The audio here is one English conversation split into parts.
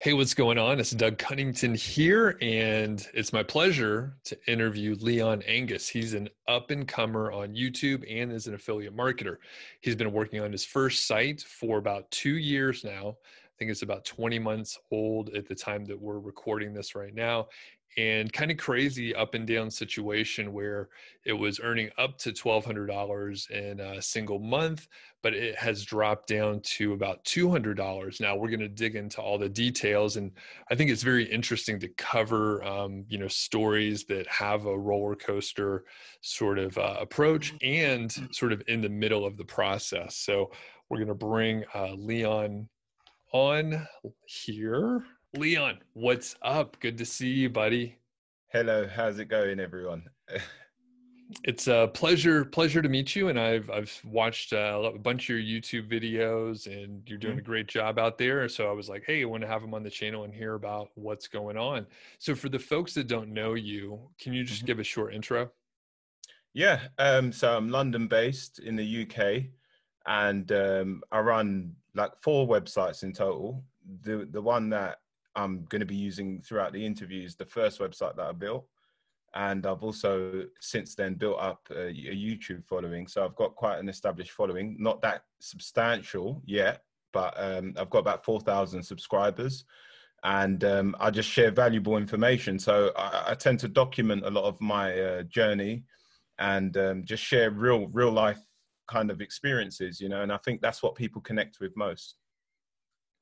Hey, what's going on? It's Doug Cunnington here, and it's my pleasure to interview Leon Angus. He's an up-and-comer on YouTube and is an affiliate marketer. He's been working on his first site for about 2 years now. I think it's about 20 months old at the time that we're recording this right now. And kind of crazy up and down situation where it was earning up to $1,200 in a single month, but it has dropped down to about $200. Now we're going to dig into all the details, and I think it's very interesting to cover, stories that have a roller coaster sort of approach and sort of in the middle of the process. So we're going to bring Leon on here. Leon, what's up? Good to see you, buddy. Hello, how's it going, everyone? It's a pleasure to meet you, and I've watched a bunch of your YouTube videos, and you're doing a Mhm. great job out there. So I was like, hey, I want to have him on the channel and hear about what's going on. So for the folks that don't know you, can you just Mhm. give a short intro? Yeah, so I'm London-based in the UK, and I run like 4 websites in total. The one that I'm going to be using throughout the interview is the first website that I built, and I've also since then built up a YouTube following. So I've got quite an established following, not that substantial yet, but I've got about 4,000 subscribers. And I just share valuable information. So I tend to document a lot of my journey and just share real life kind of experiences, and I think that's what people connect with most.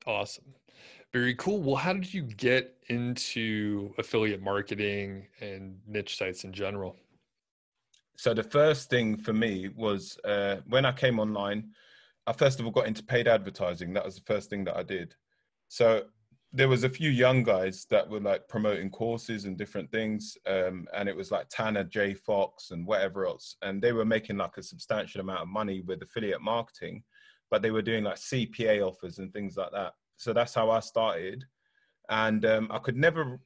Awesome. Very cool. Well, how did you get into affiliate marketing and niche sites in general? So the first thing for me was when I came online, I first of all got into paid advertising. That was the first thing that I did. So there was a few young guys that were like promoting courses and different things. And it was like Tanner J Fox and whatever else. And they were making like a substantial amount of money with affiliate marketing, but they were doing like CPA offers and things like that. So that's how I started. And I could never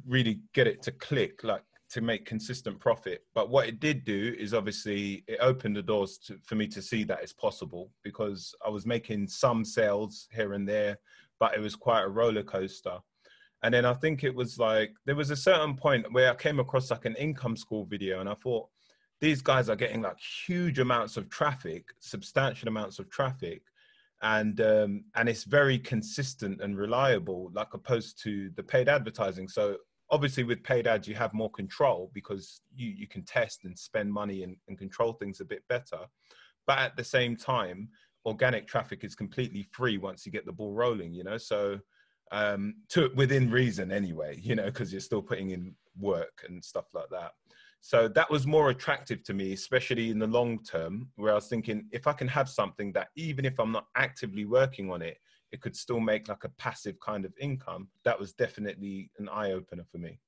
really get it to click, like to make consistent profit. But what it did do is obviously it opened the doors for me to see that it's possible, because I was making some sales here and there, but it was quite a roller coaster. And then I think it was like, there was a certain point where I came across like an income school video, and I thought, these guys are getting like huge amounts of traffic, substantial amounts of traffic, and it's very consistent and reliable, like opposed to the paid advertising. So obviously with paid ads, you have more control because you can test and spend money and control things a bit better. But at the same time, organic traffic is completely free once you get the ball rolling, so to within reason anyway, because you're still putting in work and stuff like that. So that was more attractive to me, especially in the long term, where I was thinking, if I can have something that even if I'm not actively working on it, it could still make like a passive kind of income. That was definitely an eye opener for me.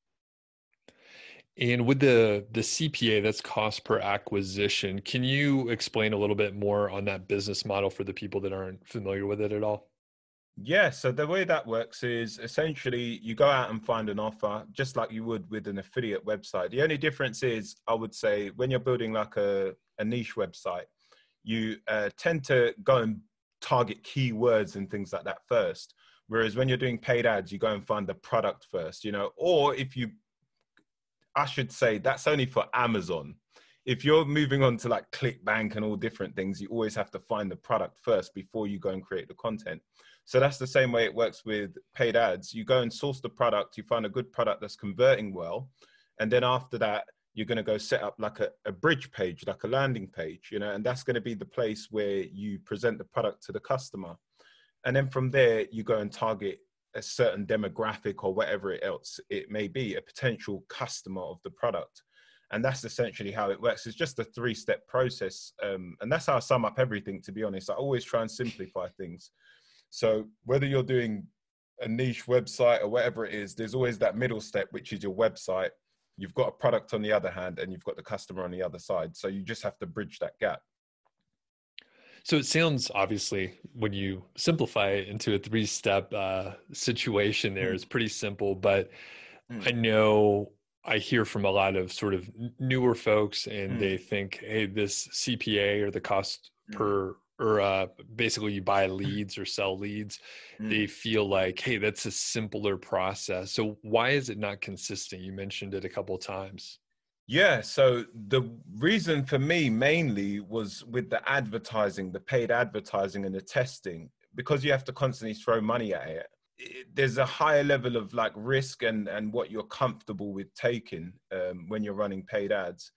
And with the CPA, that's cost per acquisition, can you explain a little bit more on that business model for the people that aren't familiar with it at all? Yeah, so the way that works is essentially you go out and find an offer just like you would with an affiliate website. The only difference is, I would say, when you're building like a niche website, you tend to go and target keywords and things like that first. Whereas when you're doing paid ads, you go and find the product first, or if you, I should say that's only for Amazon. If you're moving on to like ClickBank and all different things, you always have to find the product first before you go and create the content. So that's the same way it works with paid ads. You go and source the product, you find a good product that's converting well. And then after that, you're going to go set up like a bridge page, like a landing page, and that's going to be the place where you present the product to the customer. And then from there, you go and target a certain demographic or whatever else it may be, a potential customer of the product. And that's essentially how it works. It's just a 3-step process. And that's how I sum up everything, to be honest. I always try and simplify things. So whether you're doing a niche website or whatever it is, there's always that middle step, which is your website. You've got a product on the other hand, and you've got the customer on the other side. So you just have to bridge that gap. So it sounds, obviously, when you simplify it into a three-step situation there, Mm, it's pretty simple. But I mm, know I hear from a lot of sort of newer folks, and they mm, think, hey, this CPA or the cost mm, per or basically you buy leads or sell leads, Mm. they feel like, hey, that's a simpler process. So why is it not consistent? You mentioned it a couple of times. Yeah, so the reason for me mainly was with the advertising, the paid advertising and the testing, because you have to constantly throw money at it. There's a higher level of like risk and what you're comfortable with taking when you're running paid ads.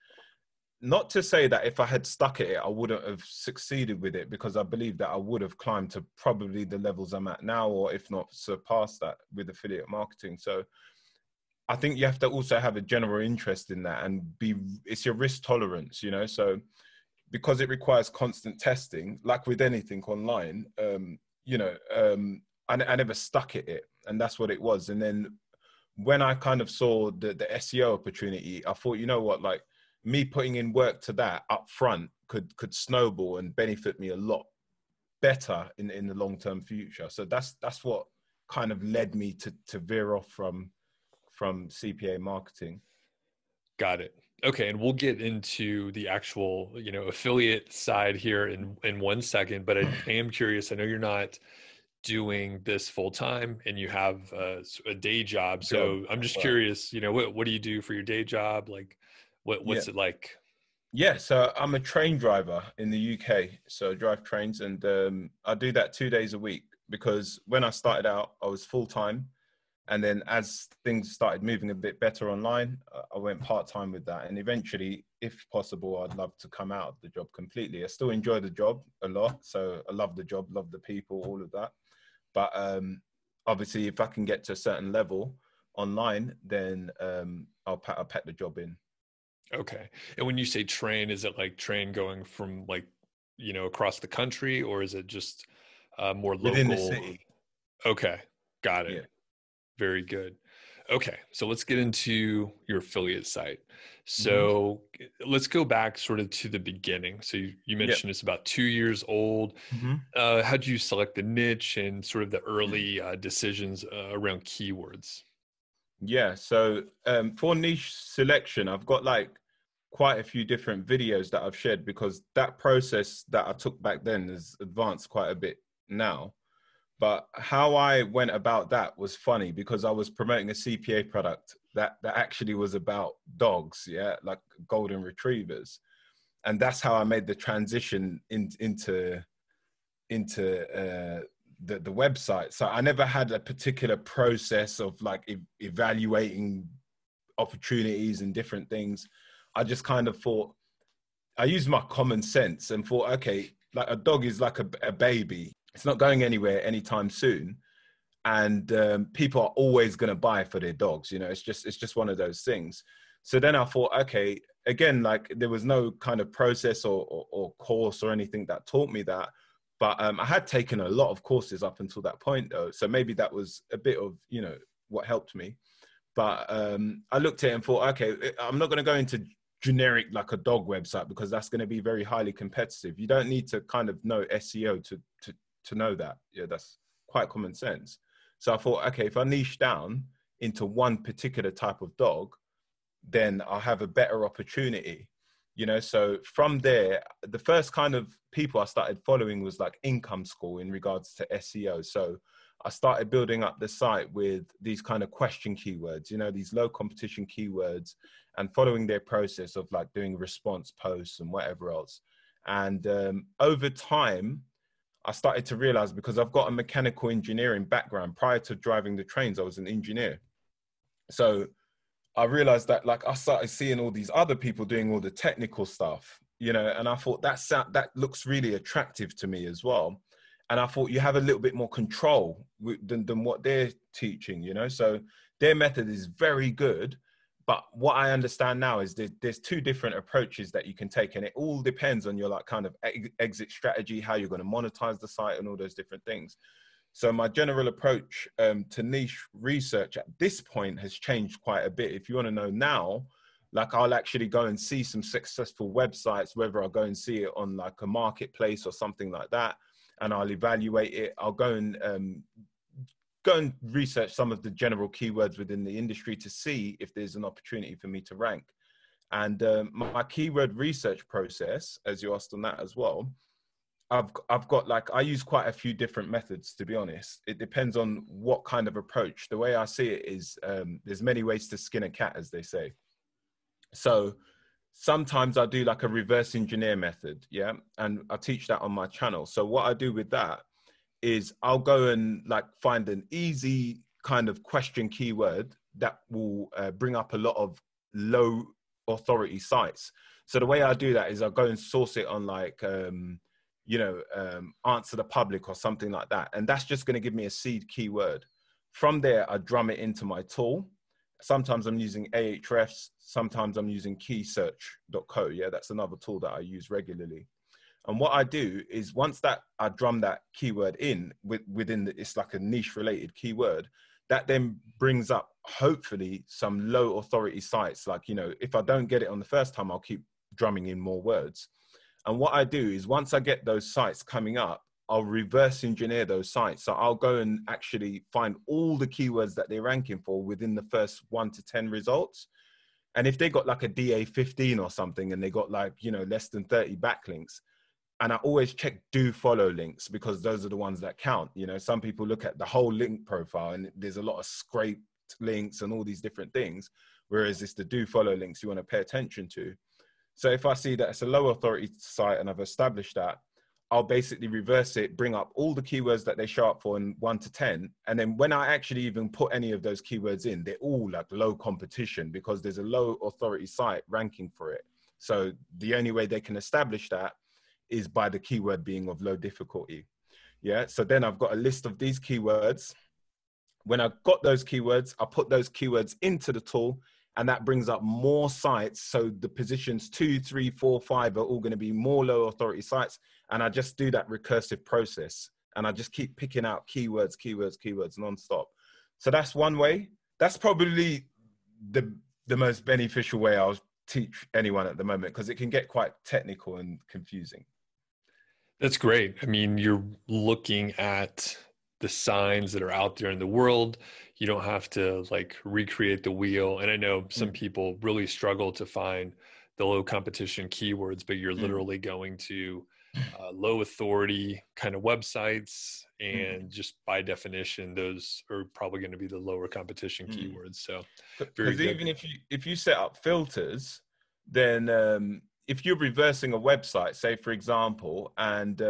Not to say that if I had stuck at it, I wouldn't have succeeded with it, because I believe that I would have climbed to probably the levels I'm at now, or if not surpassed that with affiliate marketing. So I think you have to also have a general interest in that and it's your risk tolerance, you know? So because it requires constant testing, like with anything online, you know, I never stuck at it, and that's what it was. And then when I kind of saw the SEO opportunity, I thought, you know what, like me putting in work to that up front could snowball and benefit me a lot better in the long-term future. So that's what kind of led me to veer off from CPA marketing. Got it. Okay, and we'll get into the actual, affiliate side here in 1 second, but I am curious. I know you're not doing this full time and you have a day job. Job. So I'm just Right. curious, what do you do for your day job? Like Yeah. what's it like? Yeah. So I'm a train driver in the UK. So I drive trains, and I do that 2 days a week, because when I started out, I was full time. And then as things started moving a bit better online, I went part-time with that. And eventually, if possible, I'd love to come out of the job completely. I still enjoy the job a lot. So I love the job, love the people, all of that. But obviously, if I can get to a certain level online, then I'll pack the job in. Okay. And when you say train, is it like train going from like, across the country, or is it just more Within the local? city. Okay. Got it. Yeah. Very good. Okay, so let's get into your affiliate site. Mm-hmm. So let's go back sort of to the beginning. So you Yeah. mentioned it's about 2 years old. Mm-hmm. How did you select the niche and sort of the early decisions around keywords? Yeah. So for niche selection, I've got like quite a few different videos that I've shared, because that process that I took back then has advanced quite a bit now. But how I went about that was funny, because I was promoting a CPA product that actually was about dogs, yeah, like golden retrievers. And that's how I made the transition into the website. So I never had a particular process of like evaluating opportunities and different things. I just kind of thought, I used my common sense and thought, okay, like a dog is like a baby. It's not going anywhere anytime soon. And people are always going to buy for their dogs. You know, it's just one of those things. So then I thought, okay, again, like there was no kind of process or course or anything that taught me that. But I had taken a lot of courses up until that point, though. So maybe that was a bit of, what helped me. But I looked at it and thought, okay, I'm not going to go into generic like a dog website, because that's going to be very highly competitive. You don't need to kind of know SEO to know that. Yeah, that's quite common sense. So I thought, okay, if I niche down into one particular type of dog, then I'll have a better opportunity. So from there, the first kind of people I started following was like Income School in regards to SEO. So I started building up the site with these kind of question keywords, these low competition keywords, and following their process of like doing response posts and whatever else. And over time, I started to realize, because I've got a mechanical engineering background, prior to driving the trains, I was an engineer. So I realized that like I started seeing all these other people doing all the technical stuff, and I thought that looks really attractive to me as well. And I thought you have a little bit more control than what they're teaching, So their method is very good. But what I understand now is there's two different approaches that you can take, and it all depends on your like kind of exit strategy, how you're going to monetize the site and all those different things. So my general approach to niche research at this point has changed quite a bit. If you want to know now, like I'll actually go and see some successful websites, whether I'll go and see it on like a marketplace or something like that, and I'll evaluate it. I'll go and research some of the general keywords within the industry to see if there's an opportunity for me to rank. And my keyword research process, as you asked on that as well, I've got like, I use quite a few different methods, to be honest. It depends on what kind of approach. The way I see it is, there's many ways to skin a cat, as they say. So sometimes I do like a reverse engineer method. Yeah. And I teach that on my channel. So what I do with that is I'll go and like find an easy kind of question keyword that will bring up a lot of low authority sites. So the way I do that is I'll go and source it on like, Answer the Public or something like that. And that's just going to give me a seed keyword. From there, I drum it into my tool. Sometimes I'm using Ahrefs, sometimes I'm using keysearch.co. Yeah, that's another tool that I use regularly. And what I do is once that I drum that keyword in within it's like a niche related keyword, that then brings up hopefully some low authority sites. Like, if I don't get it on the first time, I'll keep drumming in more words. And what I do is once I get those sites coming up, I'll reverse engineer those sites. So I'll go and actually find all the keywords that they're ranking for within the first 1 to 10 results. And if they got like a DA 15 or something, and they got like, less than 30 backlinks, and I always check do follow links, because those are the ones that count. Some people look at the whole link profile and there's a lot of scraped links and all these different things. Whereas it's the do follow links you want to pay attention to. So if I see that it's a low authority site and I've established that, I'll basically reverse it, bring up all the keywords that they show up for in 1 to 10. And then when I actually even put any of those keywords in, they're all like low competition, because there's a low authority site ranking for it. So the only way they can establish that is by the keyword being of low difficulty. Yeah. So then I've got a list of these keywords. When I've got those keywords, I put those keywords into the tool, and that brings up more sites. So the positions 2, 3, 4, 5 are all going to be more low authority sites. And I just do that recursive process. And I just keep picking out keywords nonstop. So that's one way. That's probably the most beneficial way I'll teach anyone at the moment, because it can get quite technical and confusing. That's great. I mean, you're looking at the signs that are out there in the world. You don't have to like recreate the wheel. And I know some people really struggle to find the low competition keywords, but you're literally going to low authority kind of websites. And just by definition, those are probably going to be the lower competition keywords. So because even if you set up filters, then if you're reversing a website, say for example, and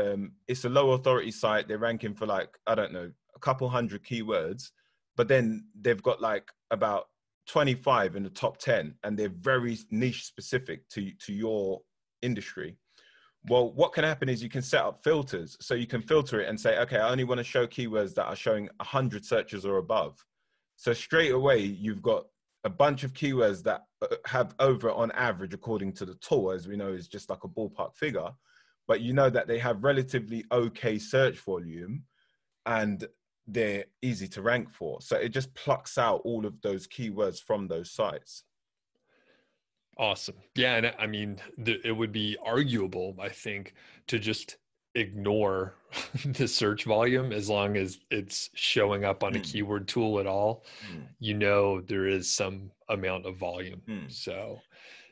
it's a low authority site, they're ranking for like, I don't know, a couple hundred keywords, but then they've got like about 25 in the top 10, and they're very niche specific to your industry. Well, what can happen is you can set up filters. So you can filter it and say, okay, I only want to show keywords that are showing 100 searches or above. So straight away, you've got a bunch of keywords that have over on average, according to the tool, as we know, is just like a ballpark figure, but you know that they have relatively okay search volume and they're easy to rank for. So it just plucks out all of those keywords from those sites. Awesome. Yeah. And I mean, it would be arguable, I think, to just ignore the search volume as long as it's showing up on a keyword tool at all. There is some amount of volume. So,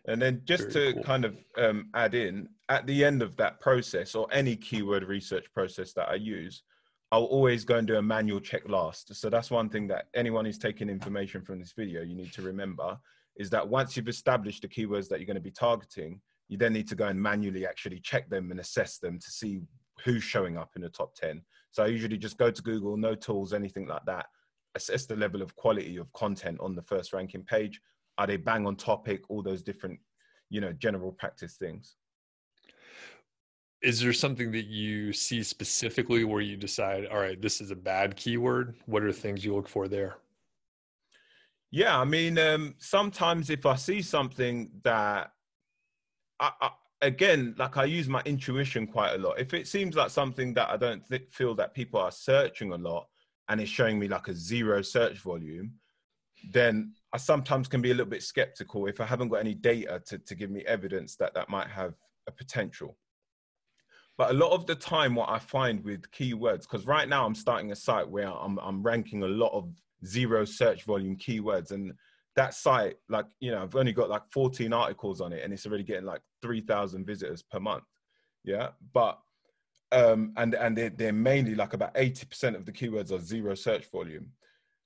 and then just to kind of add in, at the end of that process, or any keyword research process that I use, I'll always go and do a manual check last. So that's one thing that anyone who's taking information from this video, you need to remember, is that once you've established the keywords that you're going to be targeting, you then need to go and manually actually check them and assess them to see who's showing up in the top 10. So I usually just go to Google, no tools, anything like that, assess the level of quality of content on the first ranking page. Are they bang on topic? All those different, general practice things. Is there something that you see specifically where you decide, all right, this is a bad keyword? What are things you look for there? Yeah, I mean, sometimes if I see something that, again, like I use my intuition quite a lot. If it seems like something that I don't feel that people are searching a lot and it's showing me like a 0 search volume, then I sometimes can be a little bit skeptical if I haven't got any data to give me evidence that that might have a potential. But a lot of the time, what I find with keywords, because right now I'm starting a site where I'm ranking a lot of 0 search volume keywords, and that site, like, I've only got like 14 articles on it and it's already getting like 3,000 visitors per month. Yeah. But And they're mainly like about 80% of the keywords are zero search volume.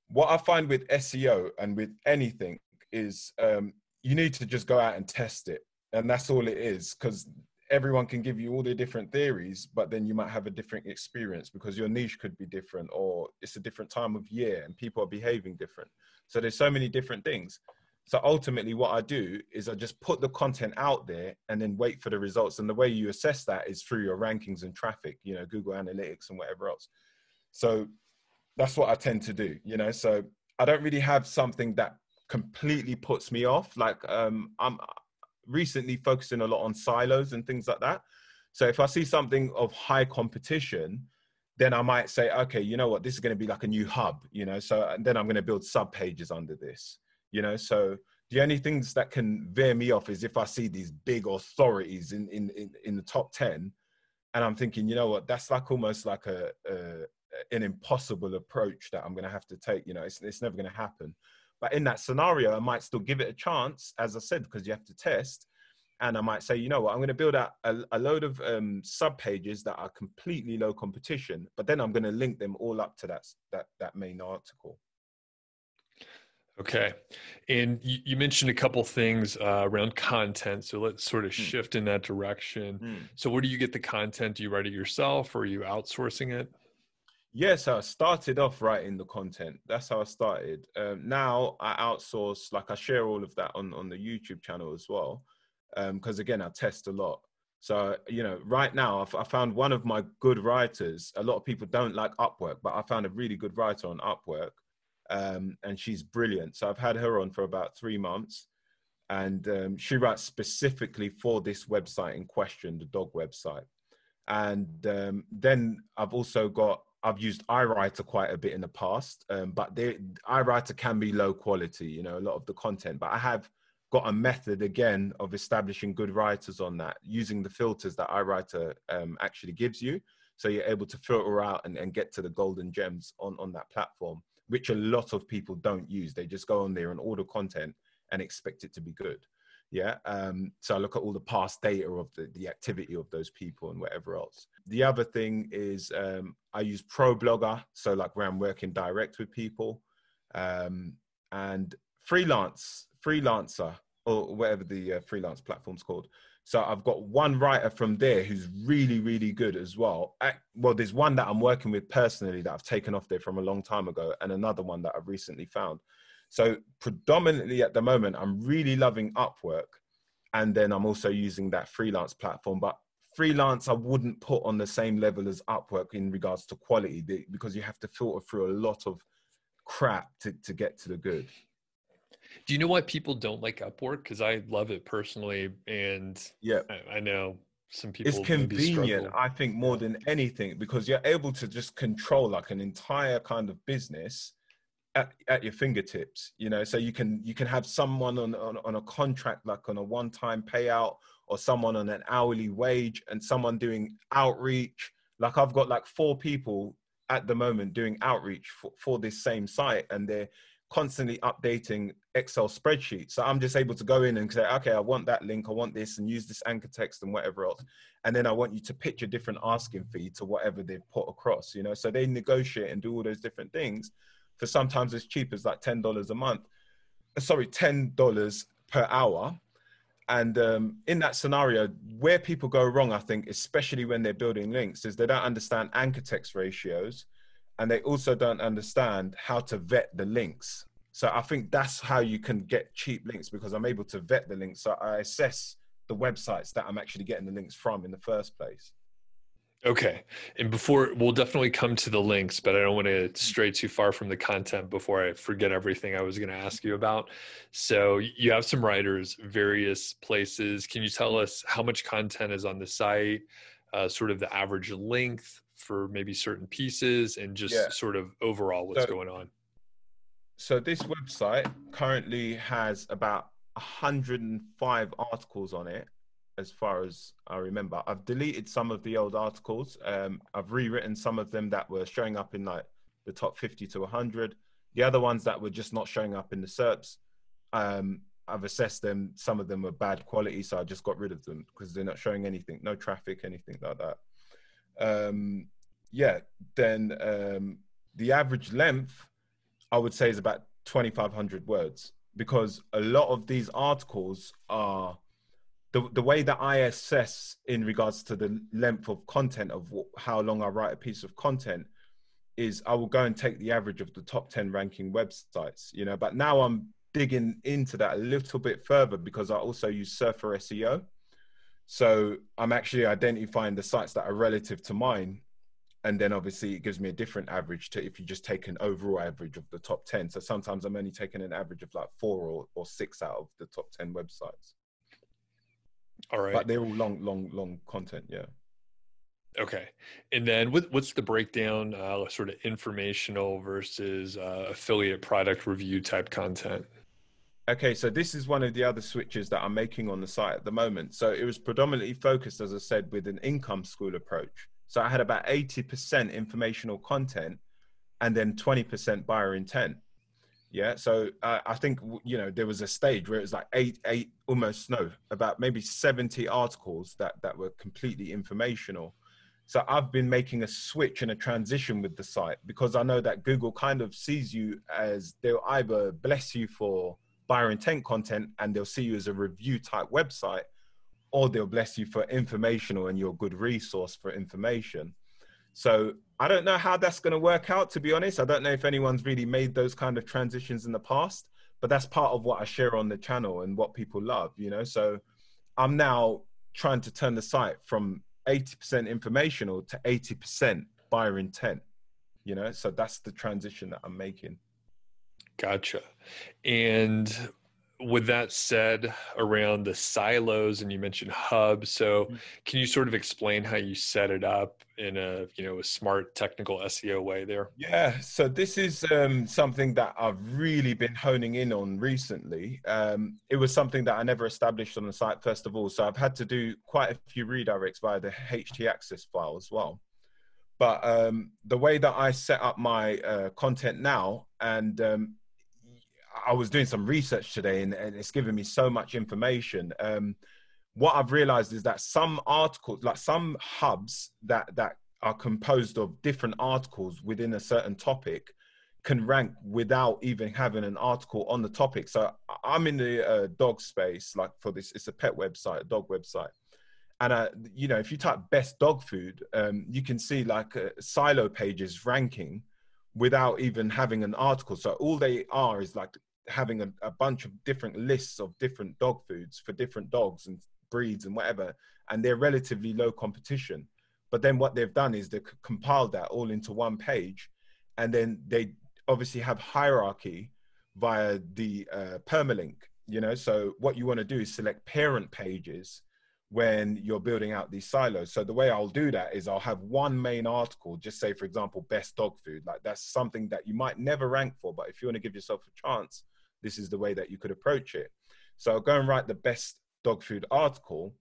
What I find with SEO and with anything is you need to just go out and test it. And that's all it is, because everyone can give you all the different theories, but then you might have a different experience because your niche could be different, or it's a different time of year and people are behaving different. So there's so many different things. So ultimately what I do is I just put the content out there and then wait for the results. And the way you assess that is through your rankings and traffic, you know, Google Analytics and whatever else. So that's what I tend to do, you know. So I don't really have something that completely puts me off. Like I'm recently focusing a lot on silos and things like that. So if I see something of high competition, then I might say, okay, you know what, this is going to be like a new hub, you know, so and then I'm going to build sub pages under this, you know. So the only things that can veer me off is if I see these big authorities in the top 10, and I'm thinking, you know what, that's like almost like an impossible approach that I'm going to have to take. You know, it's never going to happen. But in that scenario, I might still give it a chance, as I said, because you have to test. And I might say, you know what, I'm going to build out a load of sub pages that are completely low competition, but then I'm going to link them all up to that main article. Okay. And you mentioned a couple things around content. So let's sort of shift in that direction. So where do you get the content? Do you write it yourself or are you outsourcing it? Yes, I started off writing the content. That's how I started. Now I outsource, like I share all of that on the YouTube channel as well. Because again, I test a lot. So, you know, right now I found one of my good writers. A lot of people don't like Upwork, but I found a really good writer on Upwork. And she's brilliant. So I've had her on for about 3 months, and she writes specifically for this website in question, the dog website. And then I've used iWriter quite a bit in the past, but iWriter can be low quality, you know, a lot of the content, but I have got a method again of establishing good writers on that, using the filters that iWriter actually gives you. So you're able to filter out and get to the golden gems on that platform, which a lot of people don't use. They just go on there and order content and expect it to be good. Yeah. So I look at all the past data of the activity of those people and whatever else. The other thing is I use ProBlogger. So like where I'm working direct with people, and Freelancer, or whatever the freelance platform's called. So I've got one writer from there who's really, really good as well. Well, there's one that I'm working with personally that I've taken off there from a long time ago, and another one that I've recently found. So predominantly at the moment, I'm really loving Upwork. And then I'm also using that freelance platform. But freelance, I wouldn't put on the same level as Upwork in regards to quality, because you have to filter through a lot of crap to get to the good. Do you know why people don't like Upwork? Because I love it personally. And Yeah, I know some it's people maybe convenient, struggle. I think, more than anything, because you're able to just control like an entire kind of business at your fingertips, you know. So you can have someone on a contract, like on a one-time payout, or someone on an hourly wage, and someone doing outreach. Like I've got like 4 people at the moment doing outreach for this same site, and they're constantly updating Excel spreadsheets. So I'm just able to go in and say, okay, I want that link, I want this, and use this anchor text and whatever else. And then I want you to pitch a different asking fee to whatever they've put across, you know. So they negotiate and do all those different things for sometimes as cheap as like $10 a month. Sorry, $10 per hour. And in that scenario, where people go wrong, I think, especially when they're building links, is they don't understand anchor text ratios, and they also don't understand how to vet the links. So I think that's how you can get cheap links, because I'm able to vet the links. So I assess the websites that I'm actually getting the links from in the first place. Okay. And we'll definitely come to the links, but I don't want to stray too far from the content before I forget everything I was going to ask you about. So you have some writers, various places. Can you tell us how much content is on the site, sort of the average length for maybe certain pieces, and Yeah. just sort of overall what's going on? So this website currently has about 105 articles on it, as far as I remember. I've deleted some of the old articles. I've rewritten some of them that were showing up in like the top 50 to 100. The other ones that were just not showing up in the SERPs, I've assessed them. Some of them were bad quality, so I just got rid of them because they're not showing anything, no traffic, anything like that. yeah, then the average length, I would say, is about 2,500 words, because a lot of these articles are the way that I assess in regards to the length of content of how long I write a piece of content is I will go and take the average of the top 10 ranking websites, you know, but now I'm digging into that a little bit further because I also use Surfer SEO. So I'm actually identifying the sites that are relative to mine. And then obviously it gives me a different average to if you just take an overall average of the top 10. So sometimes I'm only taking an average of like 4 or 6 out of the top 10 websites. All right. But they're all long content. Yeah. Okay. And then what's the breakdown, sort of informational versus affiliate product review type content? Okay, so this is one of the other switches that I'm making on the site at the moment. So it was predominantly focused, as I said, with an income school approach. So I had about 80% informational content and then 20% buyer intent. Yeah. So I think, you know, there was a stage where it was like about maybe 70 articles that were completely informational. So I've been making a switch and a transition with the site because I know that Google kind of sees you as they'll either bless you for buyer intent content and they'll see you as a review type website, or they'll bless you for informational and you're a good resource for information. So I don't know how that's going to work out, to be honest. I don't know if anyone's really made those kind of transitions in the past, but that's part of what I share on the channel and what people love, you know? So I'm now trying to turn the site from 80% informational to 80% buyer intent, you know? So that's the transition that I'm making. Gotcha. And with that said, around the silos, and you mentioned hubs, so can you sort of explain how you set it up in a, you know, a smart technical SEO way there? Yeah, so this is something that I've really been honing in on recently. It was something that I never established on the site, first of all. So I've had to do quite a few redirects via the htaccess file as well. But the way that I set up my content now, and I was doing some research today, and it's given me so much information. What I've realized is that some articles, like some hubs that are composed of different articles within a certain topic, can rank without even having an article on the topic. So I'm in the dog space, like for this, it's a pet website, a dog website. And, you know, if you type best dog food, you can see like silo pages ranking without even having an article. So all they are is like having a bunch of different lists of different dog foods for different dogs and breeds and whatever, and they're relatively low competition. But then what they've done is they've compiled that all into one page, and then they obviously have hierarchy via the permalink, you know. So what you want to do is select parent pages when you're building out these silos. So the way I'll do that is I'll have one main article, just say, for example, best dog food. Like that's something that you might never rank for, but if you want to give yourself a chance, this is the way that you could approach it. So I'll go and write the best dog food article,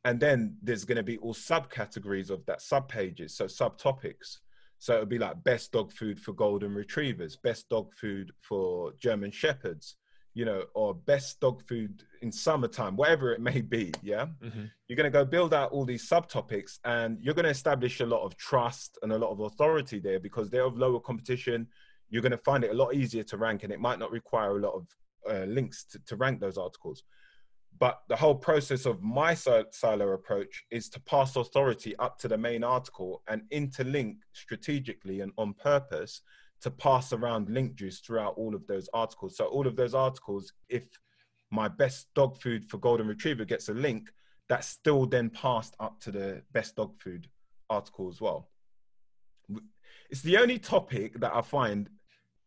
and then there's going to be all subcategories of that subpages, so subtopics. So it'll be like best dog food for golden retrievers, best dog food for German shepherds, you know, or best dog food in summertime, whatever it may be. Yeah. Mm-hmm. You're going to go build out all these subtopics, and you're going to establish a lot of trust and a lot of authority there because they're of lower competition. You're going to find it a lot easier to rank, and it might not require a lot of links to rank those articles. But the whole process of my silo approach is to pass authority up to the main article and interlink strategically and on purpose to pass around link juice throughout all of those articles. So all of those articles, if my best dog food for golden retriever gets a link, that's still then passed up to the best dog food article as well. It's the only topic that I find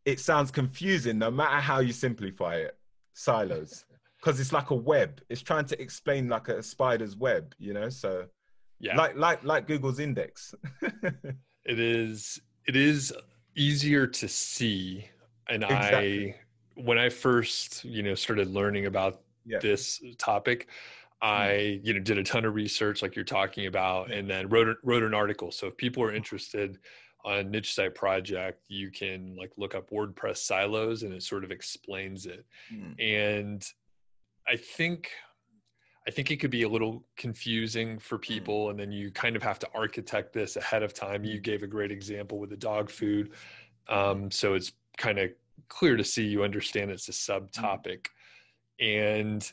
it sounds confusing no matter how you simplify it, silos. Because it's like a web. It's trying to explain like a spider's web, you know? So yeah, like Google's index. It is easier to see. And exactly. when I first, you know, started learning about this topic, I, you know, did a ton of research like you're talking about, and then wrote an article. So if people are interested on Niche Site Project, you can like look up WordPress silos and it sort of explains it. And I think I think it could be a little confusing for people, and then you kind of have to architect this ahead of time. You gave a great example with the dog food. So it's kind of clear to see you understand it's a subtopic. And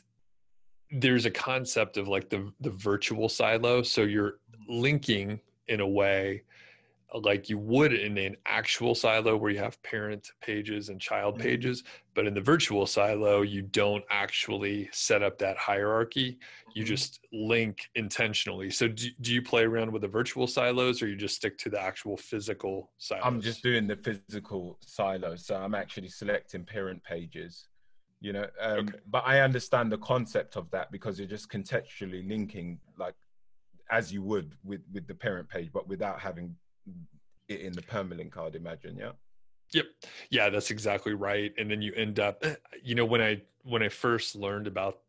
there's a concept of like the virtual silo. So you're linking in a way like you would in an actual silo where you have parent pages and child pages, but in the virtual silo, you don't actually set up that hierarchy. You just link intentionally. So do you play around with the virtual silos, or you just stick to the actual physical silos? I'm just doing the physical silos. So I'm actually selecting parent pages, you know, but I understand the concept of that because you're just contextually linking like as you would with the parent page, but without having it in the permalink, I'd imagine. Yeah. Yep. Yeah, that's exactly right. And then you end up, you know, when I first learned about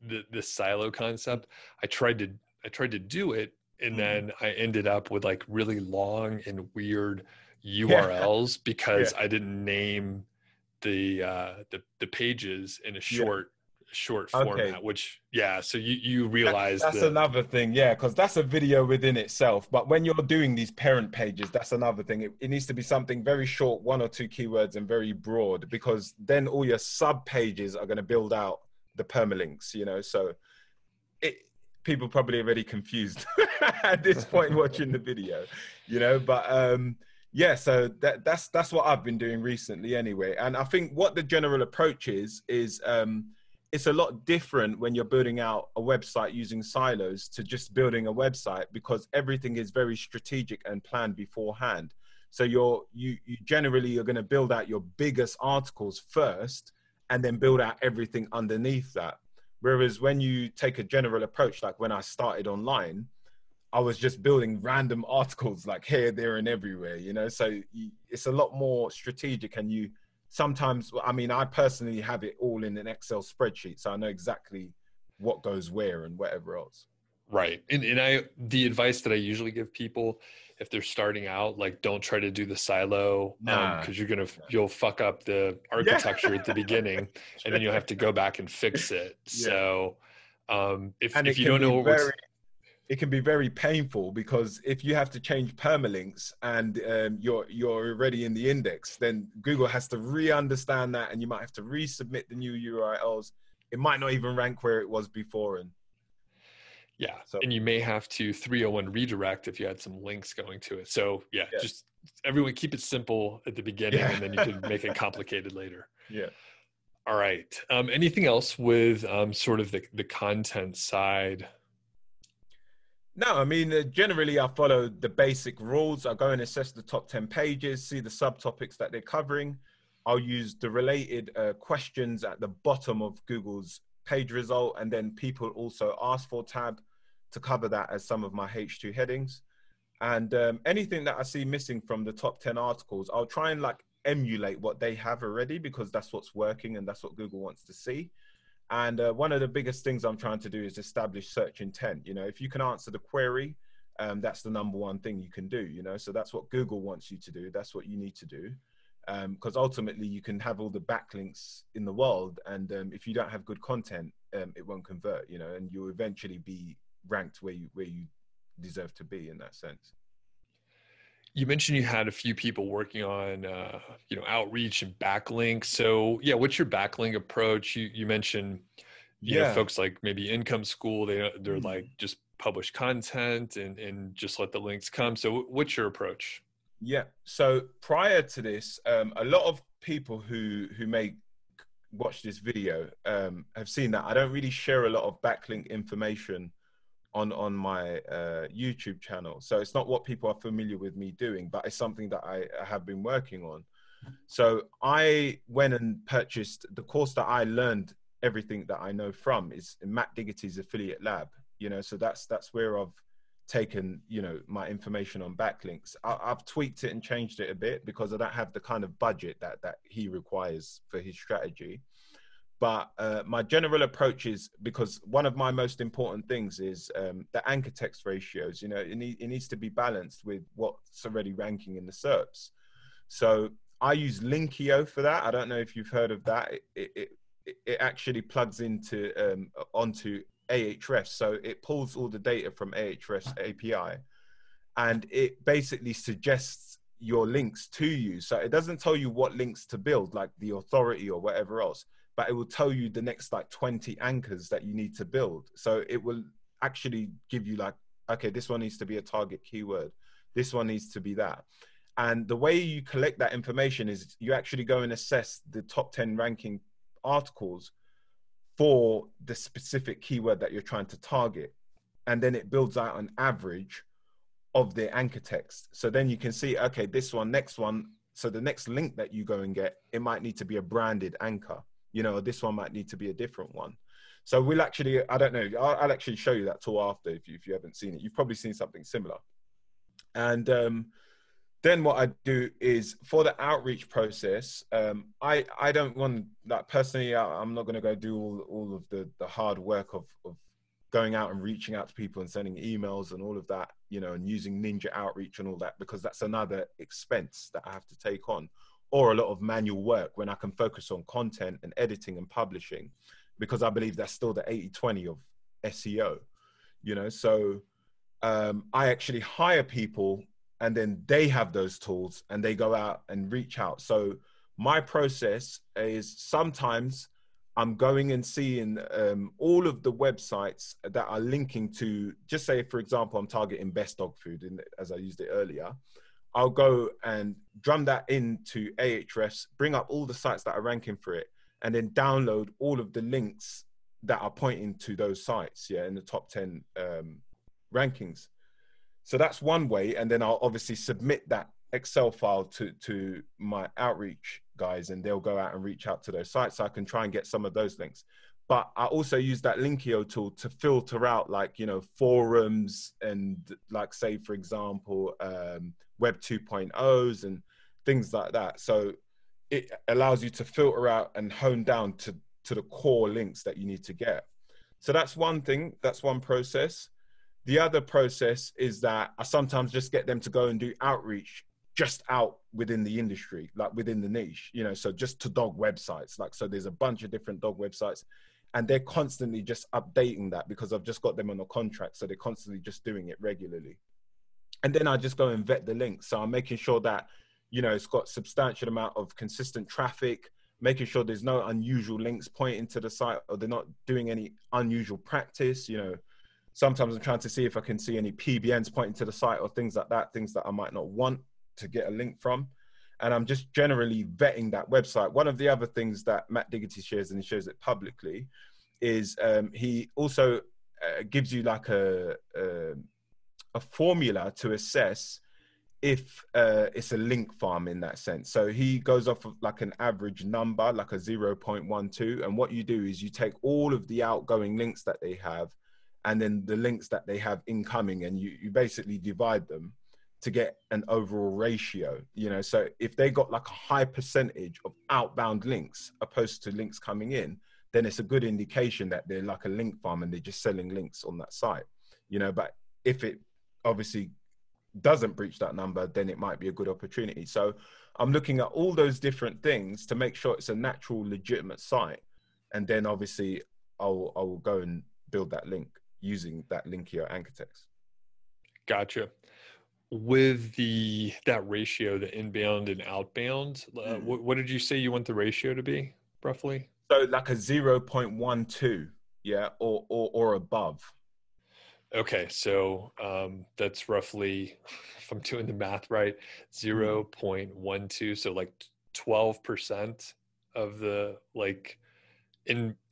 this silo concept, I tried to do it, and then I ended up with like really long and weird URLs because I didn't name the pages in a short format, which so you realize that's another thing, because that's a video within itself. But when you're doing these parent pages, that's another thing. It needs to be something very short, 1 or 2 keywords, and very broad, because then all your sub pages are going to build out the permalinks, you know. So people probably already confused at this point watching the video, you know. But so that's what I've been doing recently anyway. And I think what the general approach is it's a lot different when you're building out a website using silos to just building a website, because everything is very strategic and planned beforehand. So you generally are going to build out your biggest articles first and then build out everything underneath that. Whereas when you take a general approach, like when I started online, I was just building random articles like here, there, and everywhere, you know. So it's a lot more strategic, and sometimes, I mean, I personally have it all in an Excel spreadsheet, so I know exactly what goes where and whatever else. Right. And the advice that I usually give people if they're starting out, like, don't try to do the silo, because you'll fuck up the architecture at the beginning, and then you'll have to go back and fix it. So if you don't know it can be very painful, because if you have to change permalinks and you're already in the index, then Google has to re-understand that, and you might have to resubmit the new URLs. It might not even rank where it was before. And and you may have to 301 redirect if you had some links going to it. So just everyone keep it simple at the beginning, and then you can make it complicated later. All right. Anything else with sort of the content side? No, I mean, generally I follow the basic rules. I go and assess the top 10 pages, see the subtopics that they're covering. I'll use the related questions at the bottom of Google's page result, and then people also ask for tab to cover that as some of my H2 headings. And anything that I see missing from the top 10 articles, I'll try and like emulate what they have already, because that's what's working and that's what Google wants to see. And one of the biggest things I'm trying to do is establish search intent. You know, if you can answer the query, that's the number one thing you can do, you know. So that's what Google wants you to do. That's what you need to do. Because ultimately you can have all the backlinks in the world, and if you don't have good content, it won't convert, you know, and you'll eventually be ranked where you deserve to be in that sense. You mentioned you had a few people working on, outreach and backlinks. So what's your backlink approach? You mentioned, you know, folks like maybe Income School, they're like just publish content and just let the links come. So what's your approach? Yeah. So prior to this, a lot of people who may watch this video have seen that I don't really share a lot of backlink information on my YouTube channel. So it's not what people are familiar with me doing, but it's something that I have been working on. So I went and purchased the course that I learned everything that I know from is Matt Diggity's Affiliate Lab, you know, so that's where I've taken, you know, my information on backlinks. I've tweaked it and changed it a bit because I don't have the kind of budget that he requires for his strategy. But my general approach is, because one of my most important things is the anchor text ratios. You know, it needs to be balanced with what's already ranking in the SERPs. So I use Linkio for that. I don't know if you've heard of that. It actually plugs into onto Ahrefs. So it pulls all the data from Ahrefs API, and it basically suggests your links to you. So it doesn't tell you what links to build, like the authority or whatever else, but it will tell you the next like 20 anchors that you need to build. So it will actually give you like, okay, this one needs to be a target keyword. This one needs to be that. And the way you collect that information is you actually go and assess the top 10 ranking articles for the specific keyword that you're trying to target. And then it builds out an average of the anchor text. So then you can see, okay, this one, next one. So the next link that you go and get, it might need to be a branded anchor, you know, this one might need to be a different one. So we'll actually, I don't know, I'll actually show you that tool after if you haven't seen it. You've probably seen something similar. And then what I do is for the outreach process, I don't want, like personally, I'm not going to go do all of the hard work of going out and reaching out to people and sending emails and all of that, you know, and using Ninja Outreach and all that, because that's another expense that I have to take on, or a lot of manual work when I can focus on content and editing and publishing, because I believe that's still the 80-20 of SEO, you know. So I actually hire people and then they have those tools and they go out and reach out. So my process is sometimes I'm going and seeing all of the websites that are linking to, just say, for example, I'm targeting best dog food, as I used it earlier. I'll go and drum that into Ahrefs, bring up all the sites that are ranking for it, and then download all of the links that are pointing to those sites, yeah, in the top 10 rankings. So that's one way. And then I'll obviously submit that Excel file to my outreach guys, and they'll go out and reach out to those sites. So I can try and get some of those links. But I also use that Linkio tool to filter out, like, you know, forums and, like, say, for example, Web 2.0s and things like that. So it allows you to filter out and hone down to the core links that you need to get. So that's one thing. That's one process. The other process is that I sometimes just get them to go and do outreach just out within the industry, like within the niche, you know, so just to dog websites. Like, so there's a bunch of different dog websites, and they're constantly just updating that because I've just got them on a contract. So they're constantly just doing it regularly. And then I just go and vet the links. So I'm making sure that, you know, it's got substantial amount of consistent traffic, making sure there's no unusual links pointing to the site, or they're not doing any unusual practice. You know, sometimes I'm trying to see if I can see any PBNs pointing to the site or things like that, things that I might not want to get a link from. And I'm just generally vetting that website. One of the other things that Matt Diggity shares, and he shares it publicly, is he also gives you like a formula to assess if it's a link farm in that sense. So he goes off of like an average number, like a 0.12. And what you do is you take all of the outgoing links that they have, and then the links that they have incoming, and you basically divide them to get an overall ratio, you know. So if they got like a high percentage of outbound links opposed to links coming in, then it's a good indication that they're like a link farm and they're just selling links on that site, you know. But if it obviously doesn't breach that number, then it might be a good opportunity. So I'm looking at all those different things to make sure it's a natural, legitimate site. And then obviously I will go and build that link using that Linkio anchor text. Gotcha. With that ratio, the inbound and outbound, what did you say you want the ratio to be roughly? So like a 0.12, yeah, or above. Okay, so that's roughly, if I'm doing the math right, 0.12. So like 12% of the like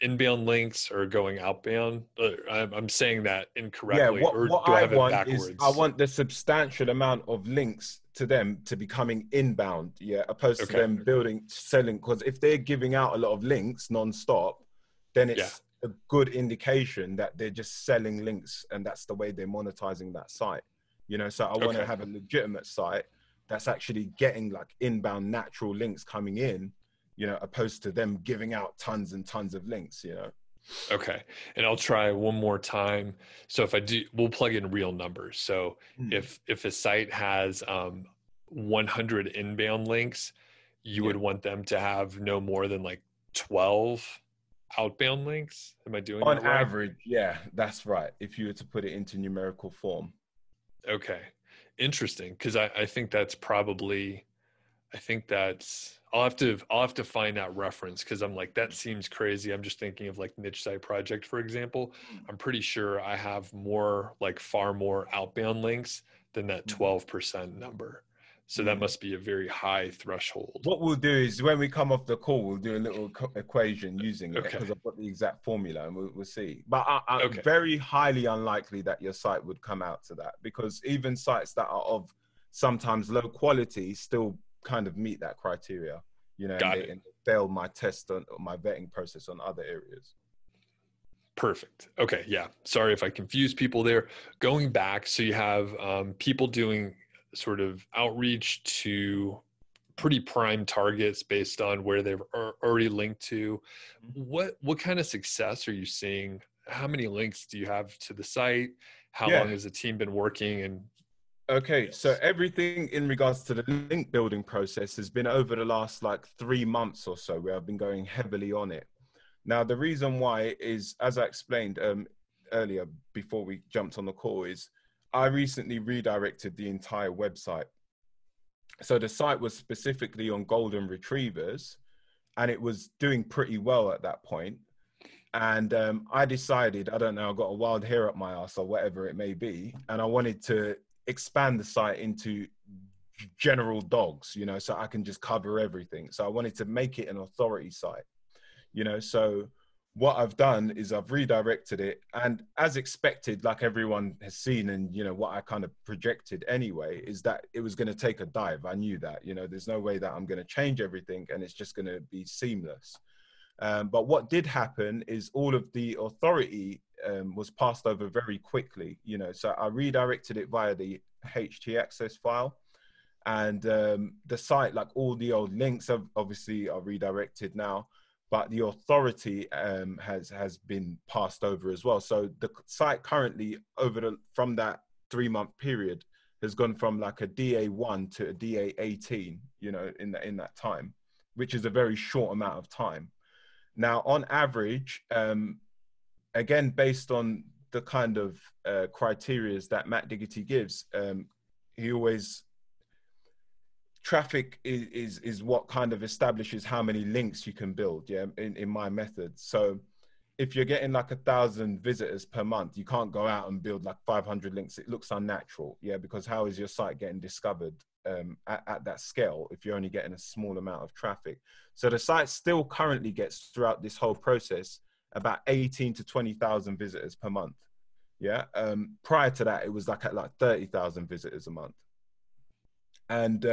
inbound links are going outbound. I'm saying that Yeah, incorrectly, or what do I I have it want is I backwards? want the substantial amount of links to them to be coming inbound, yeah, opposed to Okay, them selling. Because if they're giving out a lot of links non-stop, then yeah, it's a good indication that they're just selling links, and that's the way they're monetizing that site, you know. So I want to okay. have a legitimate site that's actually getting like inbound natural links coming in, you know, opposed to them giving out tons and tons of links, you know. Okay. And I'll try one more time. So if I do, we'll plug in real numbers. So Mm. if a site has 100 inbound links, you Yeah. would want them to have no more than like 12 outbound links. Am I doing On that right? average, yeah, that's right. If you were to put it into numerical form. Okay. Interesting. Cause I think that's probably, I think that's, I'll have to find that reference because I'm like, that seems crazy. I'm just thinking of like niche site project, for example. I'm pretty sure I have more, like far more outbound links than that Mm. 12% number. So that Mm. must be a very high threshold. What we'll do is when we come off the call, we'll do a little equation using it Okay. because I've got the exact formula and we'll see. But Okay. very highly unlikely that your site would come out to that because even sites that are of sometimes low quality still kind of meet that criteria, you know, and Got they, it. and they fail my test on my vetting process on other areas. Perfect. Okay. Yeah. Sorry if I confuse people there. Going back, so you have people doing sort of outreach to pretty prime targets based on where they've already linked to. What kind of success are you seeing? How many links do you have to the site? How long Yeah. has the team been working? And Okay, so yes, everything in regards to the link building process has been over the last like 3 months or so where I've been going heavily on it. Now, the reason why is, as I explained earlier before we jumped on the call, is I recently redirected the entire website. So the site was specifically on golden retrievers and it was doing pretty well at that point. And I decided, I don't know, I got a wild hair up my ass or whatever it may be. And I wanted to expand the site into general dogs, you know, so I can just cover everything. So I wanted to make it an authority site, you know. So what I've done is I've redirected it, and as expected, like everyone has seen, and you know what I kind of projected anyway, is that it was going to take a dive. I knew that, you know, there's no way that I'm going to change everything and it's just going to be seamless. But what did happen is all of the authority was passed over very quickly, you know. So I redirected it via the htaccess file, and the site, like all the old links, obviously are redirected now, but the authority has been passed over as well. So the site currently from that 3-month period has gone from like a DA1 to a DA18, you know, in that time, which is a very short amount of time. Now, on average, again, based on the kind of criteria that Matt Diggity gives, he always, traffic is what kind of establishes how many links you can build, yeah, in my method. So if you're getting like 1,000 visitors per month, you can't go out and build like 500 links. It looks unnatural, yeah, because how is your site getting discovered at that scale if you're only getting a small amount of traffic? So the site still currently gets, throughout this whole process, about 18 to 20,000 visitors per month. Yeah. Prior to that, it was like at like 30,000 visitors a month. And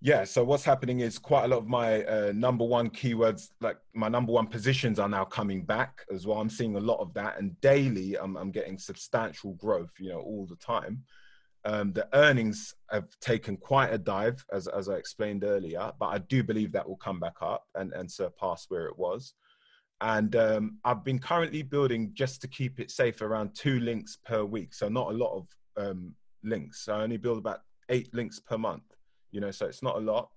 yeah, so what's happening is quite a lot of my number one keywords, like my number one positions, are now coming back as well. I'm seeing a lot of that, and daily I'm getting substantial growth, you know, all the time. The earnings have taken quite a dive, as I explained earlier, but I do believe that will come back up and surpass where it was. And I've been currently building, just to keep it safe, around 2 links per week. So not a lot of links. So I only build about 8 links per month, you know, so it's not a lot.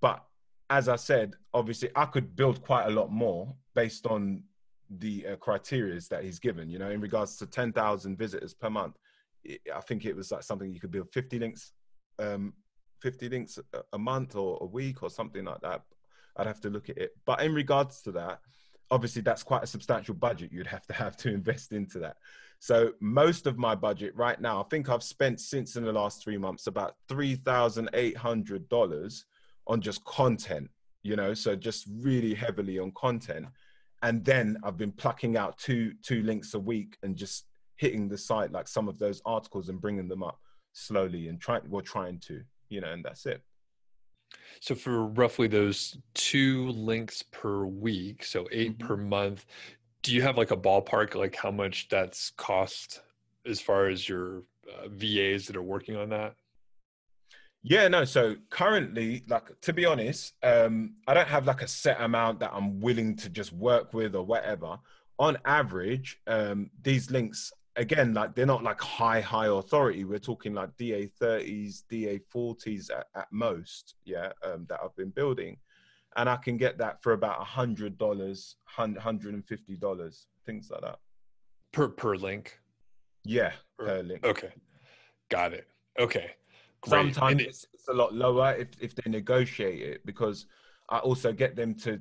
But as I said, obviously I could build quite a lot more based on the criteria that he's given, you know, in regards to 10,000 visitors per month. I think it was like something you could build 50 links, 50 links a month or a week or something like that. I'd have to look at it. But in regards to that, obviously that's quite a substantial budget you'd have to invest into that. So most of my budget right now, I think I've spent, since in the last 3 months, about $3,800 on just content, you know, so just really heavily on content. And then I've been plucking out two links a week and just hitting the site, like some of those articles, and bringing them up slowly and trying to, you know, and that's it. so for roughly those 2 links per week, so 8 Mm-hmm. per month, do you have like a ballpark, like how much that's cost as far as your VAs that are working on that? Yeah, no. So currently, like, to be honest, I don't have like a set amount that I'm willing to just work with or whatever. On average, these links, again, like they're not like high authority. We're talking like DA30s, DA40s at most, yeah, that I've been building. and I can get that for about $100, $150, things like that. Per link? Yeah, per link. Okay. Got it. Okay. Great. Sometimes it's a lot lower if they negotiate it, because I also get them to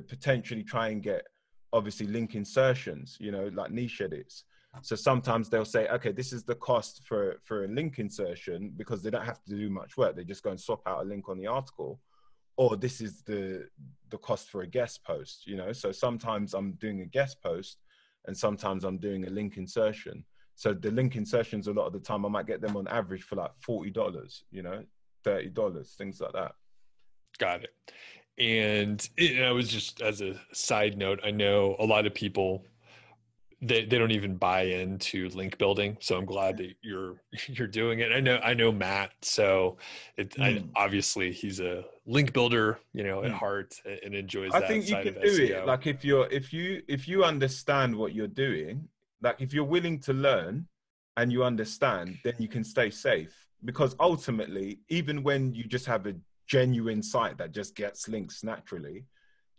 potentially try and get, obviously, link insertions, you know, like niche edits. So sometimes they'll say, okay, this is the cost for a link insertion, because they don't have to do much work. They just go and swap out a link on the article, or this is the cost for a guest post, you know. So sometimes I'm doing a guest post and sometimes I'm doing a link insertion. So the link insertions, a lot of the time, I might get them on average for like $40, you know, $30, things like that. Got it. And I was just, as a side note, I know a lot of people, they don't even buy into link building. So I'm glad that you're doing it. I know Matt. So obviously he's a link builder, you know, at heart, and enjoys I that think you side can of do SEO. it. Like if you understand what you're doing, like if you're willing to learn and you understand, then you can stay safe. Because ultimately, even when you just have a genuine site that just gets links naturally,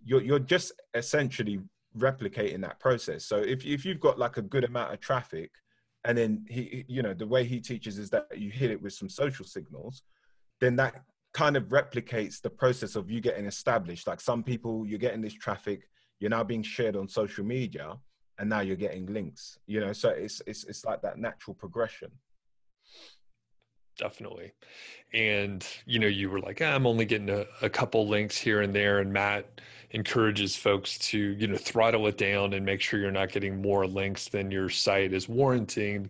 you're just essentially replicating that process. So if you've got like a good amount of traffic, and then you know, the way he teaches is that you hit it with some social signals, then that kind of replicates the process of you getting established. Like some people, you're getting this traffic, you're now being shared on social media, and now you're getting links, you know. So it's like that natural progression. Definitely. And, you know, you were like, I'm only getting a couple links here and there. And Matt encourages folks to, you know, throttle it down and make sure you're not getting more links than your site is warranting,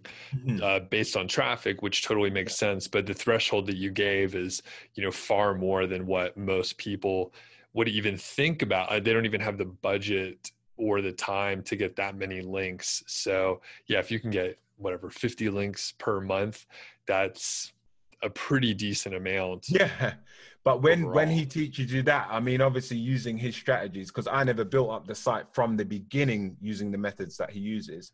based on traffic, which totally makes sense. But the threshold that you gave is, you know, far more than what most people would even think about. They don't even have the budget or the time to get that many links. So yeah, if you can get whatever 50 links per month, that's a pretty decent amount. Yeah, but when Overall. he teaches you that, I mean, obviously using his strategies, because I never built up the site from the beginning using the methods that he uses.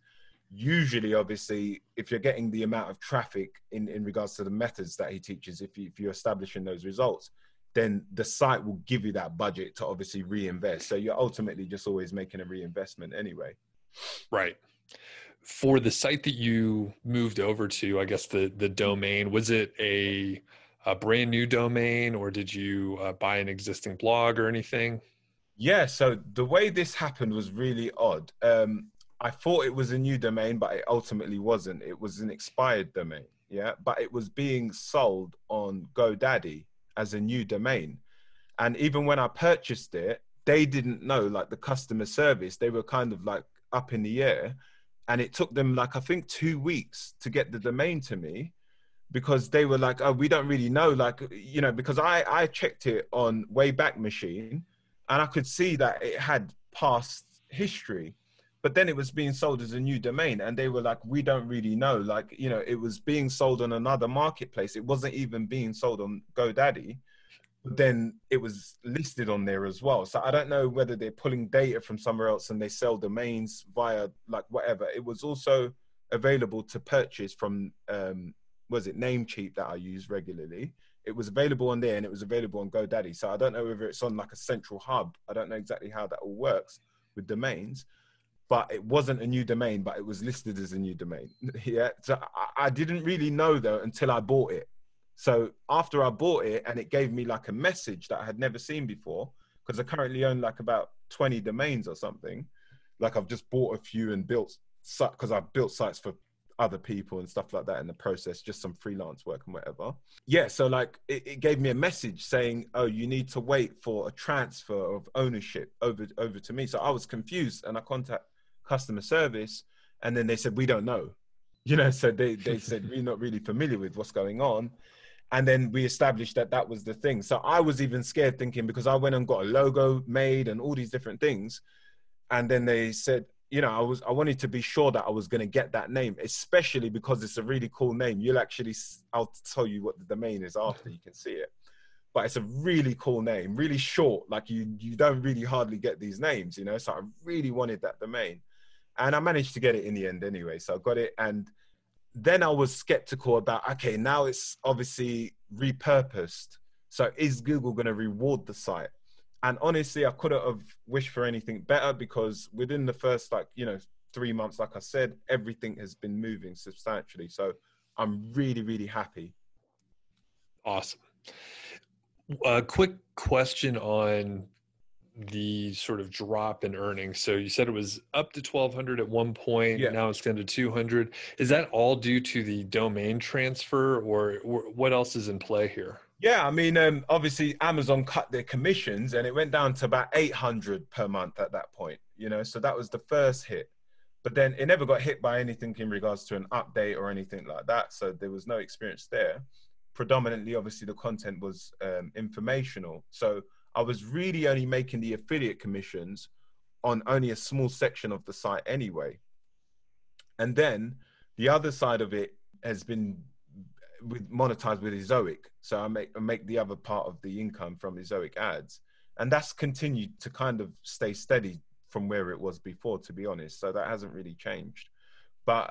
Usually, obviously, if you're getting the amount of traffic in regards to the methods that he teaches, if you're establishing those results, then the site will give you that budget to obviously reinvest. So you're ultimately just always making a reinvestment anyway. Right. For the site that you moved over to, I guess the domain, was it a brand new domain, or did you buy an existing blog or anything? Yeah, so the way this happened was really odd. I thought it was a new domain, but it ultimately wasn't. It was an expired domain, yeah, but it was being sold on GoDaddy as a new domain. And even when I purchased it, they didn't know, like the customer service, they were kind of like up in the air. And it took them like, I think 2 weeks to get the domain to me, because they were like, oh, we don't really know. Like, you know, because I checked it on Wayback Machine and I could see that it had past history, but then it was being sold as a new domain. And they were like, we don't really know. Like, you know, it was being sold on another marketplace. It wasn't even being sold on GoDaddy, but then it was listed on there as well. So I don't know whether they're pulling data from somewhere else and they sell domains via like whatever. It was also available to purchase from, was it Namecheap that I use regularly? It was available on there and it was available on GoDaddy. So I don't know whether it's on like a central hub. I don't know exactly how that all works with domains, but it wasn't a new domain, but it was listed as a new domain. Yeah. So I didn't really know though until I bought it. So after I bought it and it gave me like a message that I had never seen before, because I currently own like about 20 domains or something. Like I've just bought a few and built, because I've built sites for other people and stuff like that in the process, just some freelance work and whatever. Yeah, so like it gave me a message saying, oh, you need to wait for a transfer of ownership over to me. So I was confused and I contact customer service and then they said, we don't know. You know, so they said, we're not really familiar with what's going on. And then we established that that was the thing. So I was even scared, thinking, because I went and got a logo made and all these different things. And then they said, you know, I wanted to be sure that I was going to get that name, especially because it's a really cool name. I'll tell you what the domain is after you can see it. But it's a really cool name, really short. Like you don't really hardly get these names, you know? So I really wanted that domain. And I managed to get it in the end anyway. So I got it. And then I was skeptical about, okay, now it's obviously repurposed. So is Google going to reward the site? And honestly, I couldn't have wished for anything better, because within the first, like, 3 months, like I said, everything has been moving substantially. So I'm really, really happy. Awesome. A quick question on the sort of drop in earnings. So you said it was up to 1,200 at one point. Yeah. Now it's down to 200. Is that all due to the domain transfer, or what else is in play here? Yeah, I mean, obviously Amazon cut their commissions and it went down to about 800 per month at that point, so that was the first hit. But then it never got hit by anything in regards to an update or anything like that. So there was no experience there. Predominantly, obviously, the content was informational. So I was really only making the affiliate commissions on only a small section of the site anyway. And then the other side of it has been monetized with Ezoic. So I make the other part of the income from Ezoic ads. And that's continued to kind of stay steady from where it was before, to be honest. So that hasn't really changed. But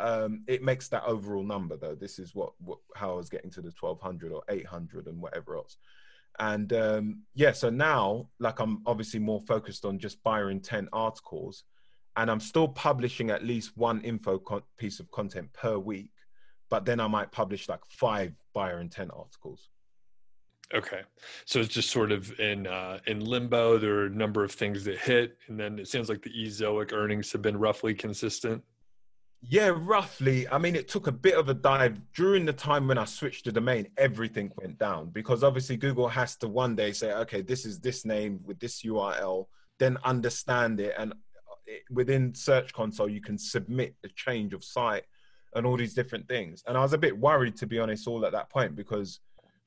it makes that overall number, though. This is how I was getting to the 1,200 or 800 and whatever else. And yeah, so now, like, I'm obviously more focused on just buyer intent articles, and I'm still publishing at least one piece of content per week, but then I might publish like 5 buyer intent articles. Okay, so it's just sort of in limbo. There are a number of things that hit, and then it sounds like the Ezoic earnings have been roughly consistent. Yeah, roughly. I mean, it took a bit of a dive during the time when I switched the domain. Everything went down because obviously Google has to one day say, okay, this is this name with this URL, then understand it. And within Search Console, you can submit a change of site and all these different things. And I was a bit worried, to be honest, all at that point, because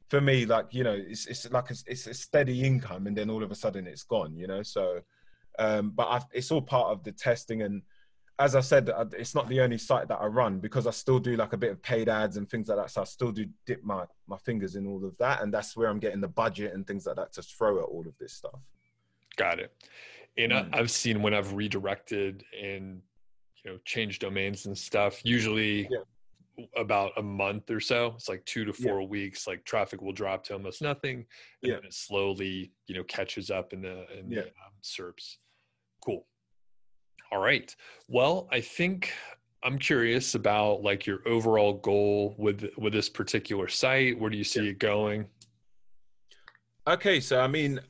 for me, like, it's like it's a steady income, and then all of a sudden it's gone, So, but it's all part of the testing. And as I said, it's not the only site that I run, because I still do like a bit of paid ads and things like that. So I still do dip my fingers in all of that. And that's where I'm getting the budget and things like that to throw at all of this stuff. Got it. And I've seen when I've redirected and, changed domains and stuff, usually about a month or so, it's like 2 to 4 weeks, like traffic will drop to almost nothing. And then it slowly, catches up in the SERPs. Cool. All right. Well, I think I'm curious about like your overall goal with this particular site. Where do you see it going? Okay, so I mean,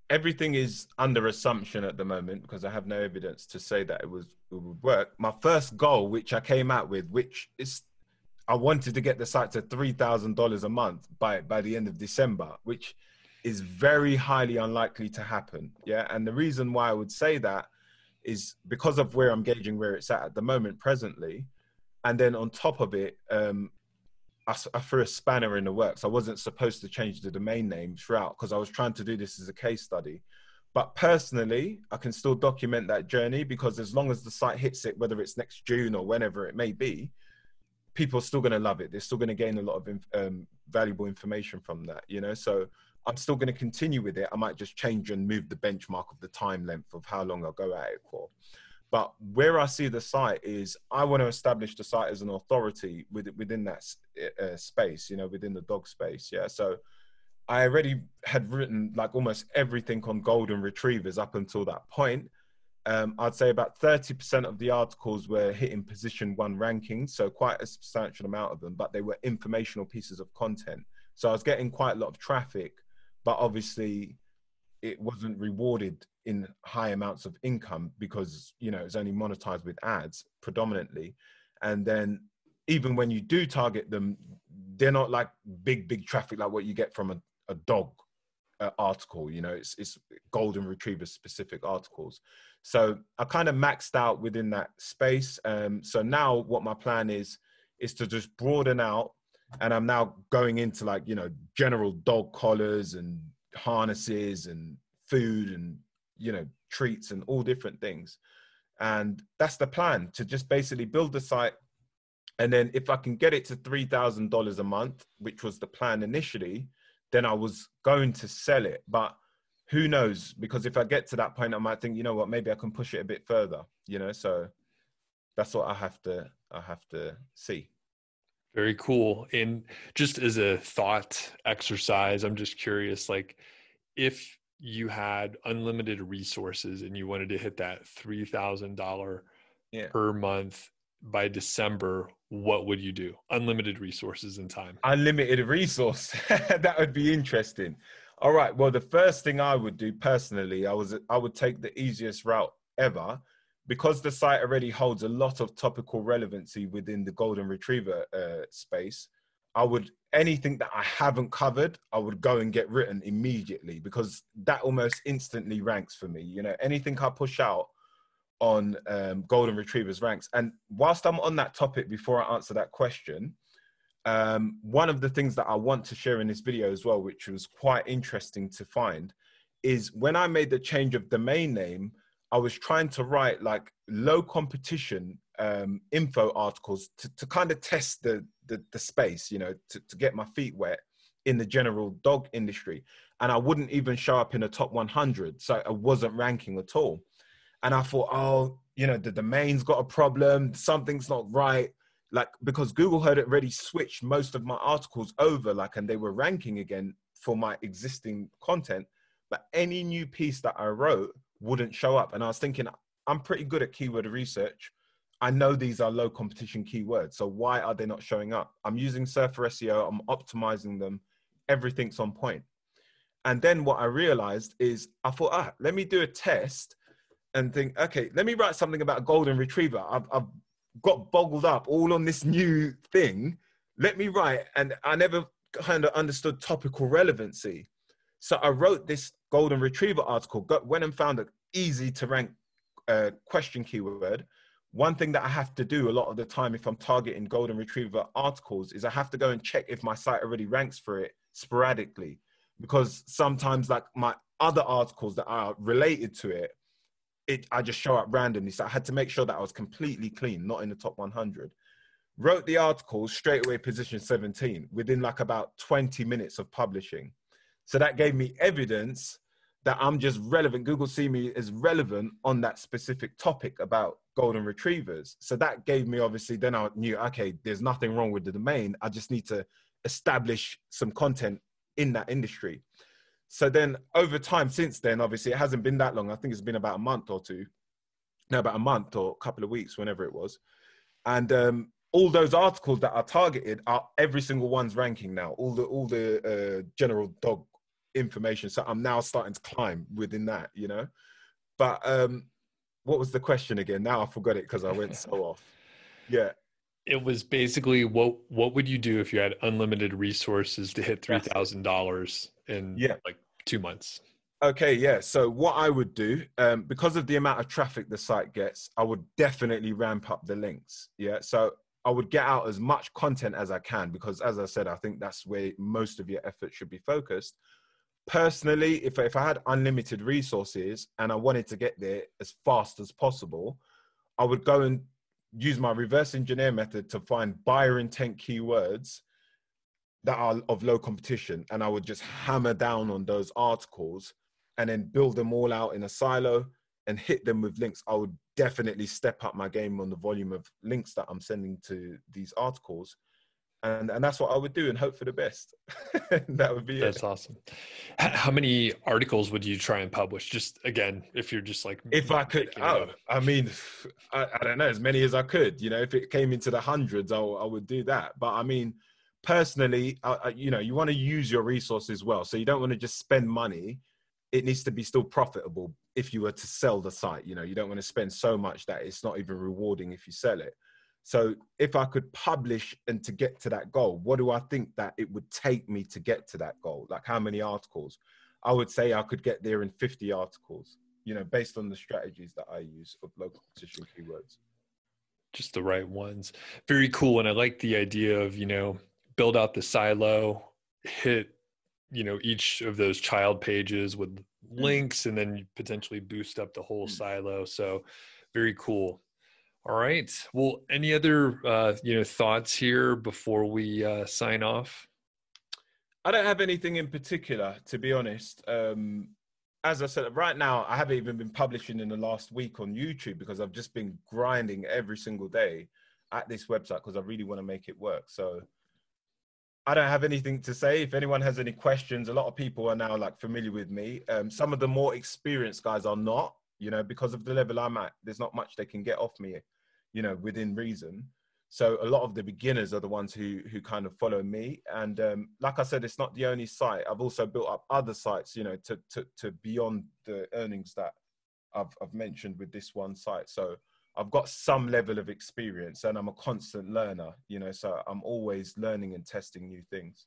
everything is under assumption at the moment, because I have no evidence to say that it would work. My first goal, which I came out with, which is I wanted to get the site to $3,000 a month by the end of December, which is very highly unlikely to happen. Yeah, and the reason why I would say that is because of where I'm gauging where it's at the moment presently. And then on top of it, I threw a spanner in the works. I wasn't supposed to change the domain name throughout, because I was trying to do this as a case study. But personally, I can still document that journey, because as long as the site hits it, whether it's next June or whenever it may be, people are still going to love it. They're still going to gain a lot of valuable information from that, So I'm still going to continue with it. I might just change and move the benchmark of the time length of how long I'll go at it for. But where I see the site is, I want to establish the site as an authority within that space, within the dog space. Yeah. So I already had written like almost everything on golden retrievers up until that point. I'd say about 30% of the articles were hitting position 1 rankings. So quite a substantial amount of them, but they were informational pieces of content. So I was getting quite a lot of traffic, but obviously it wasn't rewarded in high amounts of income, because it's only monetized with ads predominantly. And then even when you do target them, they're not like big traffic like what you get from a dog article. It's golden retriever specific articles. So I kind of maxed out within that space. So now what my plan is to just broaden out, and I'm now going into like general dog collars and harnesses and food and treats and all different things. And that's the plan, to just basically build the site. And then if I can get it to $3,000 a month, which was the plan initially, then I was going to sell it. But who knows? Because if I get to that point, I might think, maybe I can push it a bit further, So that's what I have to see. Very cool. And just as a thought exercise, I'm just curious, like, if you had unlimited resources and you wanted to hit that $3,000 Yeah. per month by December, what would you do? Unlimited resources and time. Unlimited resource. That would be interesting. All right. Well, the first thing I would do personally, I would take the easiest route ever, because the site already holds a lot of topical relevancy within the golden retriever space. I would, anything that I haven't covered, I would go and get written immediately, because that almost instantly ranks for me. You know, anything I push out on golden retrievers ranks. And whilst I'm on that topic, before I answer that question, one of the things that I want to share in this video as well, which was quite interesting to find, is when I made the change of domain name, I was trying to write like low competition info articles to kind of test the space, you know, to get my feet wet in the general dog industry. And I wouldn't even show up in the top 100. So I wasn't ranking at all. And I thought, oh, you know, the domain's got a problem. Something's not right. Like, because Google had already switched most of my articles over, like, and they were ranking again for my existing content. But any new piece that I wrote wouldn't show up. And I was thinking, I'm pretty good at keyword research. I know these are low competition keywords. So why are they not showing up? I'm using Surfer SEO. I'm optimizing them. Everything's on point. And then what I realized is I thought, let me do a test and think, okay, let me write something about a golden retriever. I've got boggled up all on this new thing. Let me write. And I never kind of understood topical relevancy. So I wrote this golden retriever article, went and found an easy to rank question keyword. One thing that I have to do a lot of the time if I'm targeting golden retriever articles is I have to go and check if my site already ranks for it sporadically, because sometimes like my other articles that are related to it, I just show up randomly. So I had to make sure that I was completely clean, not in the top 100. Wrote the article straight away, position 17, within like about 20 minutes of publishing. So that gave me evidence that I'm just relevant. Google see me as relevant on that specific topic about golden retrievers. So that gave me, obviously, then I knew, okay, there's nothing wrong with the domain. I just need to establish some content in that industry. So then over time since then, obviously it hasn't been that long. I think it's been about a month or two. No, about a month or a couple of weeks, whenever it was. And all those articles that are targeted are every single one's ranking now. All the general dog information. So I'm now starting to climb within that, you know. But what was the question again? Now I forgot it because I went so off. Yeah. It was basically what would you do if you had unlimited resources to hit $3,000 in like 2 months? Okay, yeah. So what I would do, because of the amount of traffic the site gets, I would definitely ramp up the links. Yeah. So I would get out as much content as I can, because as I said, I think that's where most of your effort should be focused. Personally, if I had unlimited resources and I wanted to get there as fast as possible, I would go and use my reverse engineer method to find buyer intent keywords that are of low competition. And I would just hammer down on those articles and then build them all out in a silo and hit them with links. I would definitely step up my game on the volume of links that I'm sending to these articles. And that's what I would do and hope for the best. That would be it. That's awesome. How many articles would you try and publish? Just again, if you're just like, if I could, I mean, I don't know, as many as I could, you know, if it came into the hundreds, I would do that. But I mean, personally, you know, you want to use your resources well. So you don't want to just spend money. It needs to be still profitable if you were to sell the site. You know, you don't want to spend so much that it's not even rewarding if you sell it. So if I could publish and to get to that goal, what do I think that it would take me to get to that goal? Like how many articles? I would say I could get there in 50 articles, you know, based on the strategies that I use of low competition keywords. Just the right ones. Very cool. And I like the idea of, you know, build out the silo, hit, you know, each of those child pages with links, and then you potentially boost up the whole silo. So very cool. All right. Well, any other, you know, thoughts here before we sign off? I don't have anything in particular, to be honest. As I said, right now, I haven't even been publishing in the last week on YouTube because I've just been grinding every single day at this website because I really want to make it work. So I don't have anything to say. If anyone has any questions, a lot of people are now like familiar with me. Some of the more experienced guys are not, you know, because of the level I'm at. There's not much they can get off me, you know, within reason. So a lot of the beginners are the ones who kind of follow me. And like I said, it's not the only site. I've also built up other sites, you know, to beyond the earnings that I've mentioned with this one site. So I've got some level of experience and I'm a constant learner, you know, so I'm always learning and testing new things.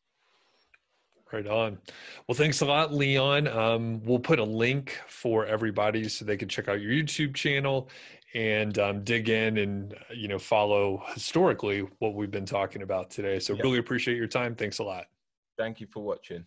Right on. Well, thanks a lot, Leon. We'll put a link for everybody so they can check out your YouTube channel and dig in and, you know, follow historically what we've been talking about today. So Yeah. really appreciate your time. Thanks a lot. Thank you for watching.